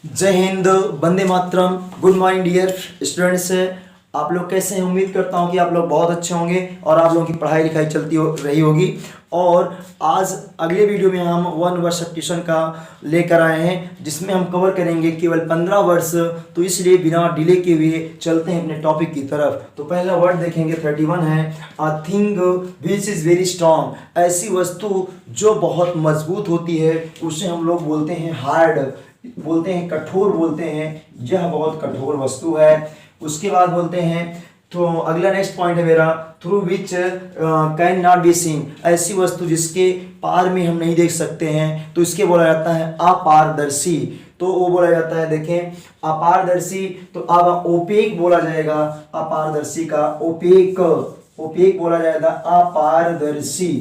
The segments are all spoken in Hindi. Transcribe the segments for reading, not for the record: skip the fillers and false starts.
जय हिंद, वंदे मातरम। Good morning dear students. आप लोग कैसे हैं? उम्मीद करता हूं कि आप लोग बहुत अच्छे होंगे और आप लोगों की पढ़ाई लिखाई चलती रही होगी। और आज अगले वीडियो में हम 1 वर्ष ट्यूशन का लेकर आए हैं, जिसमें हम कवर करेंगे केवल 15 वर्ष। तो इसलिए बिना डिले के हुए चलते हैं अपने टॉपिक की तरफ। तो पहला वर्ड देखेंगे 31 है a thing which is very strong. ऐसी वस्तु जो बहुत मजबूत होती है उसे हम लोग बोलते हैं हार्ड, बोलते हैं कठोर, बोलते हैं यह बहुत कठोर वस्तु है। उसके बाद बोलते हैं तो अगला नेक्स्ट पॉइंट है मेरा through which can not be seen. ऐसी वस्तु जिसके पार में हम नहीं देख सकते हैं तो इसके बोला जाता है अपारदर्शी। तो वो बोला जाता है, देखें अपारदर्शी, तो अब ओपेक बोला जाएगा। अपारदर्शी का ओपेक, ओपेक बोला जाएगा अपारदर्शी,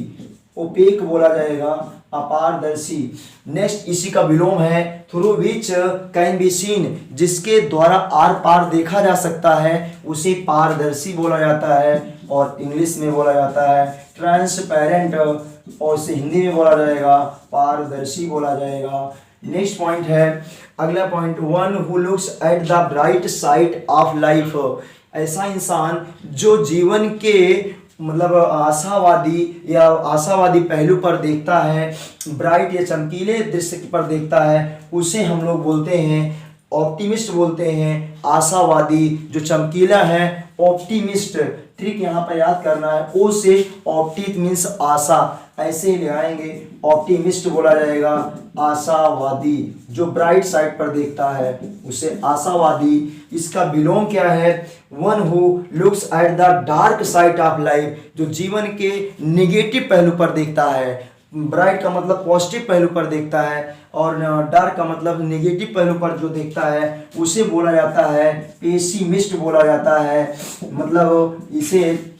ओपेक बोला जाएगा अपारदर्शी। नेक्स्ट इसी का विलोम है through which can be seen, जिसके द्वारा आर पार देखा जा सकता है उसे पारदर्शी बोला जाता है। और इंग्लिश में बोला जाता है ट्रांसपेरेंट, और उसे हिंदी में बोला जाएगा पारदर्शी बोला जाएगा। नेक्स्ट पॉइंट है अगला point, one who looks at the bright side of life. ऐसा इंसान जो जीवन के मतलब आशावादी या आशावादी पहलू पर देखता है, ब्राइट या चमकीले दृश्य पर देखता है, उसे हम लोग बोलते हैं ऑप्टिमिस्ट, बोलते हैं आशावादी। जो चमकीला है ऑप्टिमिस्ट, ठीक यहाँ पर याद करना है, ओ से ऑप्टिक मीन्स आशा, ऐसे ही ले आएंगे ऑप्टिमिस्ट बोला जाएगा आशावादी। जो ब्राइट साइड पर देखता है उसे आशावादी। इसका विलोम क्या है, one who looks at the dark side of life, जो जीवन के नेगेटिव पहलू पर देखता है। ब्राइट का मतलब पॉजिटिव पहलू पर देखता है और डार्क का मतलब नेगेटिव पहलू पर जो देखता है उसे बोला जाता है पेसिमिस्ट बोला जाता है। मतलब इसे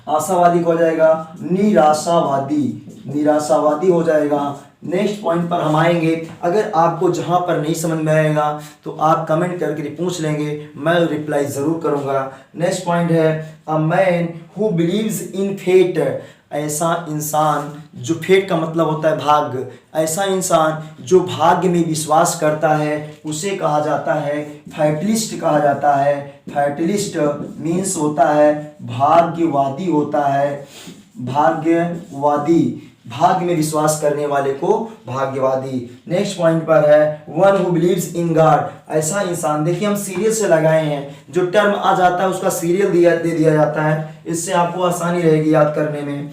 आशावादी हो जाएगा निराशावादी, निराशावादी हो जाएगा। नेक्स्ट पॉइंट पर हम आएंगे। अगर आपको जहां पर नहीं समझ में आएगा तो आप कमेंट करके पूछ लेंगे, मैं रिप्लाई ज़रूर करूंगा। नेक्स्ट पॉइंट है a man who believes in fate. ऐसा इंसान, जो फेट का मतलब होता है भाग्य, ऐसा इंसान जो भाग्य में विश्वास करता है उसे कहा जाता है फैटलिस्ट कहा जाता है। फैटलिस्ट मीन्स होता है भाग्यवादी होता है, भाग्यवादी, भाग्य में विश्वास करने वाले को भाग्यवादी। नेक्स्ट पॉइंट पर है one who believes in God. ऐसा इंसान, देखिए हम सीरियल से लगाए हैं, जो टर्म आ जाता है उसका सीरियल दे दिया जाता है, इससे आपको आसानी रहेगी याद करने में।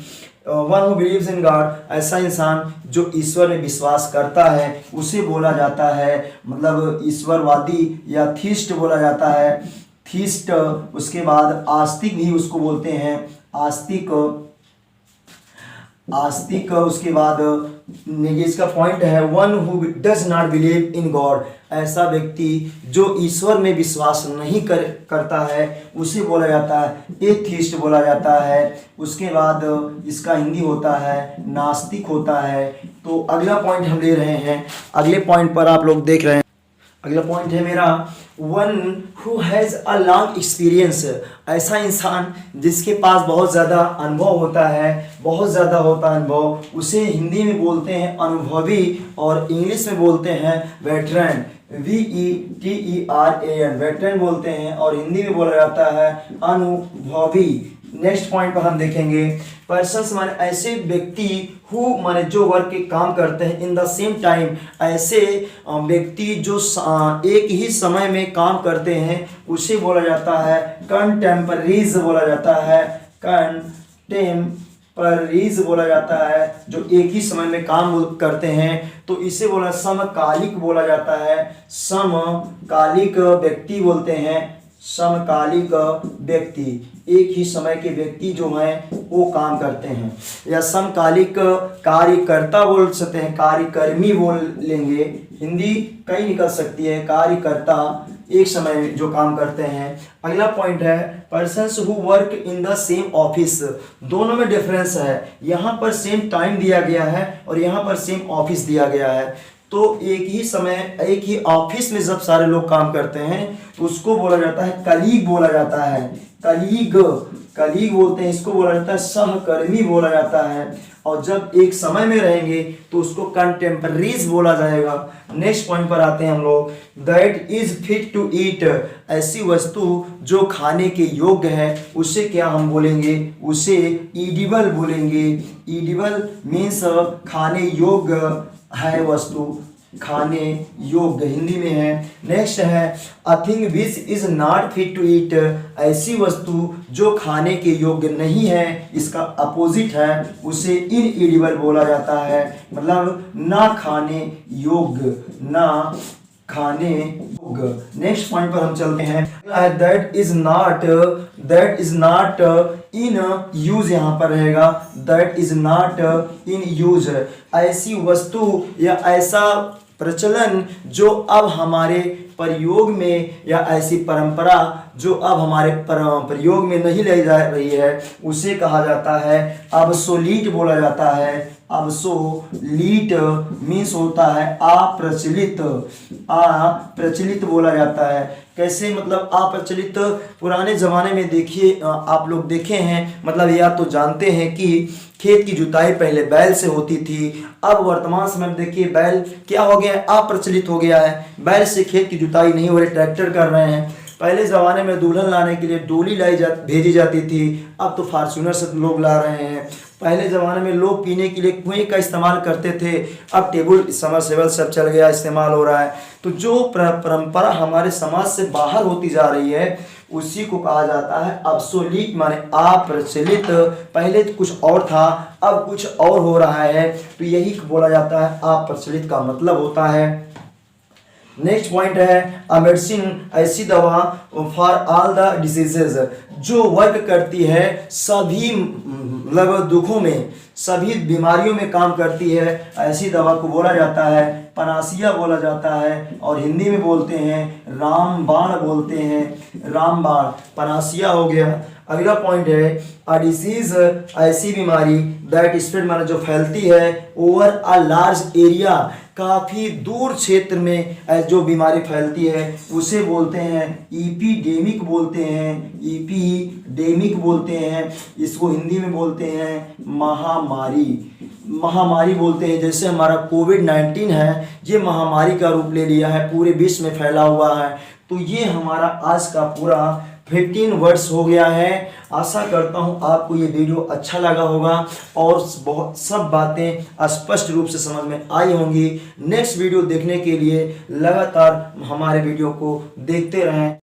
One who believes in God, ऐसा इंसान जो ईश्वर में विश्वास करता है उसे बोला जाता है मतलब ईश्वरवादी या थीस्ट बोला जाता है, थीस्ट। उसके बाद आस्तिक भी उसको बोलते हैं, आस्तिक, आस्तिक। उसके बाद इसका पॉइंट है one who does not believe in God. ऐसा व्यक्ति जो ईश्वर में विश्वास नहीं करता है उसे बोला जाता है एथीस्ट बोला जाता है। उसके बाद इसका हिंदी होता है नास्तिक होता है। तो अगला पॉइंट हम ले रहे हैं, अगले पॉइंट पर आप लोग देख रहे हैं, अगला पॉइंट है मेरा one who has a long experience. ऐसा इंसान जिसके पास बहुत ज़्यादा अनुभव होता है, बहुत ज़्यादा होता है अनुभव, उसे हिंदी में बोलते हैं अनुभवी और इंग्लिश में बोलते हैं वेटरन, VETERAN, वेटरन बोलते हैं और हिंदी में बोला जाता है अनुभवी। नेक्स्ट पॉइंट पर हम देखेंगे पर्सन्स माने ऐसे व्यक्ति, हु माने जो वर्क के काम करते हैं, इन द सेम टाइम ऐसे व्यक्ति जो एक ही समय में काम करते हैं उसे बोला जाता है कंटेम्पररीज बोला जाता है, कंटेम्पररीज बोला जाता है। जो एक ही समय में काम करते हैं तो इसे बोला समकालिक बोला जाता है, समकालिक व्यक्ति बोलते हैं, समकालिक व्यक्ति, एक ही समय के व्यक्ति जो हैं वो काम करते हैं। या समकालिक कार्यकर्ता बोल सकते हैं, कार्यकर्मी बोल लेंगे, हिंदी कई निकल सकती है, कार्यकर्ता एक समय में जो काम करते हैं। अगला पॉइंट है persons who work in the same office. दोनों में डिफरेंस है, यहाँ पर सेम टाइम दिया गया है और यहाँ पर सेम ऑफिस दिया गया है। तो एक ही समय एक ही ऑफिस में जब सारे लोग काम करते हैं तो उसको बोला जाता है कलीग बोला जाता है, कलीग, कलीग बोलते हैं, इसको बोला जाता है सहकर्मी बोला जाता है। और जब एक समय में रहेंगे तो उसको कंटेम्पररीज बोला जाएगा। नेक्स्ट पॉइंट पर आते हैं हम लोग, that is fit to eat, ऐसी वस्तु जो खाने के योग्य है उसे क्या हम बोलेंगे, उसे ईडिबल बोलेंगे। ईडिबल मीन्स खाने योग्य है वस्तु, खाने योग्य हिंदी में है। नेक्स्ट है a thing which is not fit to eat, ऐसी वस्तु जो खाने के योग्य नहीं है, इसका अपोजिट है, उसे इनएडिबल बोला जाता है, मतलब ना खाने योग्य, ना खाने योग्य। नेक्स्ट पॉइंट पर हम चलते हैं, that is not in use, यहाँ पर रहेगा that is not in use, ऐसी वस्तु या ऐसा प्रचलन जो अब हमारे प्रयोग में, या ऐसी परंपरा जो अब हमारे प्रयोग में नहीं लाई जा रही है, उसे कहा जाता है अबसोलीट बोला जाता है। अबसोलीट मीन्स होता है अप्रचलित, अप्रचलित बोला जाता है। कैसे, मतलब अप्रचलित, पुराने ज़माने में देखिए आप लोग देखे हैं, मतलब या तो जानते हैं कि खेत की जुताई पहले बैल से होती थी, अब वर्तमान समय में देखिए बैल क्या हो गया है, अप्रचलित हो गया है, बैल से खेत की जुताई नहीं हो रही, ट्रैक्टर कर रहे हैं। पहले ज़माने में दुल्हन लाने के लिए डोली भेजी जाती थी, अब तो फार्चूनर से लोग ला रहे हैं। पहले ज़माने में लोग पीने के लिए कुएं का इस्तेमाल करते थे, अब टेबल समरसेबल सब चल गया, इस्तेमाल हो रहा है। तो जो परंपरा हमारे समाज से बाहर होती जा रही है उसी को कहा जाता है अब्सोलीट, माने अप्रचलित। पहले तो कुछ और था, अब कुछ और हो रहा है, तो यही बोला जाता है अप्रचलित का मतलब होता है। नेक्स्ट पॉइंट है अ मेडिसिन, ऐसी दवा फॉर ऑल द डिसीजेज, जो वर्क करती है सभी लगभग दुखों में, सभी बीमारियों में काम करती है, ऐसी दवा को बोला जाता है पनासिया बोला जाता है, और हिंदी में बोलते हैं रामबाण बोलते हैं, रामबाण, पनासिया हो गया। अगला पॉइंट है अ डिसीज, ऐसी बीमारी दैट स्प्रेड, माने जो फैलती है ओवर अ लार्ज एरिया, काफ़ी दूर क्षेत्र में जो बीमारी फैलती है उसे बोलते हैं ईपीडेमिक बोलते हैं, ईपीडेमिक बोलते हैं। इसको हिंदी में बोलते हैं महामारी, महामारी बोलते हैं। जैसे हमारा कोविड-19 है, ये महामारी का रूप ले लिया है, पूरे विश्व में फैला हुआ है। तो ये हमारा आज का पूरा 15 वर्ड्स हो गया है। आशा करता हूँ आपको ये वीडियो अच्छा लगा होगा और बहुत सब बातें स्पष्ट रूप से समझ में आई होंगी। नेक्स्ट वीडियो देखने के लिए लगातार हमारे वीडियो को देखते रहें।